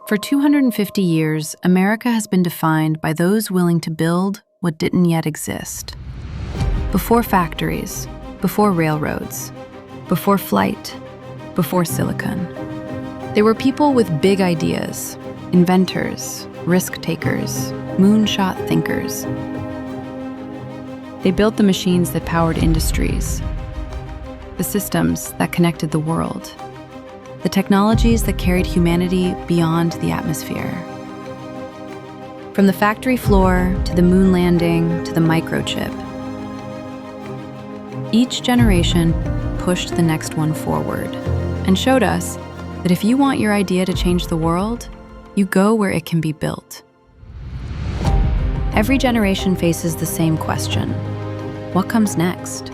For 250 years, America has been defined by those willing to build what didn't yet exist. Before factories, before railroads, before flight, before silicon. They were people with big ideas, inventors, risk-takers, moonshot thinkers. They built the machines that powered industries, the systems that connected the world, the technologies that carried humanity beyond the atmosphere. From the factory floor to the moon landing to the microchip, each generation pushed the next one forward and showed us that if you want your idea to change the world, you go where it can be built. Every generation faces the same question: what comes next?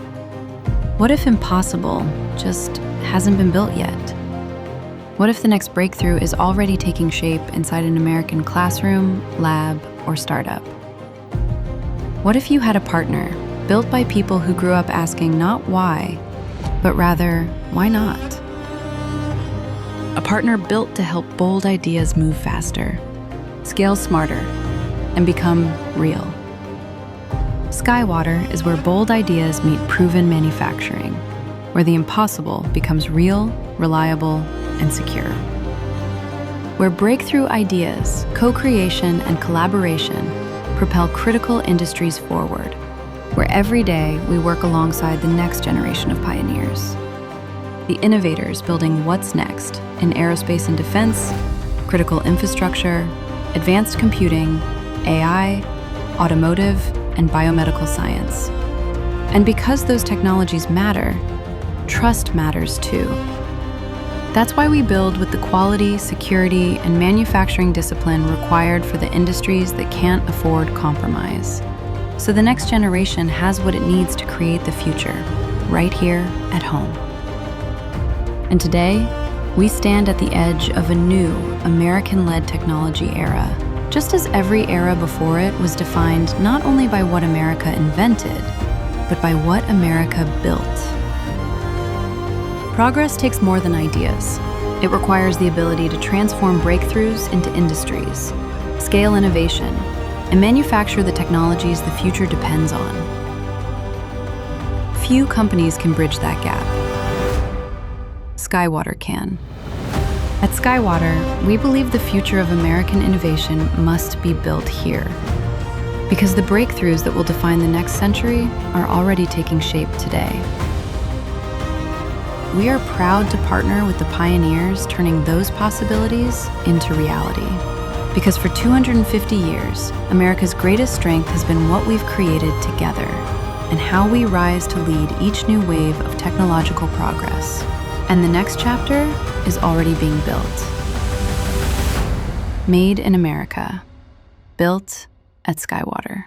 What if impossible just hasn't been built yet? What if the next breakthrough is already taking shape inside an American classroom, lab, or startup? What if you had a partner built by people who grew up asking not why, but rather, why not? A partner built to help bold ideas move faster, scale smarter, and become real. SkyWater is where bold ideas meet proven manufacturing, where the impossible becomes real, reliable, and secure. Where breakthrough ideas, co-creation, and collaboration propel critical industries forward. Where every day we work alongside the next generation of pioneers. The innovators building what's next in aerospace and defense, critical infrastructure, advanced computing, AI, automotive, and biomedical science. And because those technologies matter, trust matters too. That's why we build with the quality, security, and manufacturing discipline required for the industries that can't afford compromise. So the next generation has what it needs to create the future, right here at home. And today, we stand at the edge of a new American-led technology era, just as every era before it was defined not only by what America invented, but by what America built. Progress takes more than ideas. It requires the ability to transform breakthroughs into industries, scale innovation, and manufacture the technologies the future depends on. Few companies can bridge that gap. SkyWater can. At SkyWater, we believe the future of American innovation must be built here, because the breakthroughs that will define the next century are already taking shape today. We are proud to partner with the pioneers turning those possibilities into reality. Because for 250 years, America's greatest strength has been what we've created together and how we rise to lead each new wave of technological progress. And the next chapter is already being built. Made in America. Built at SkyWater.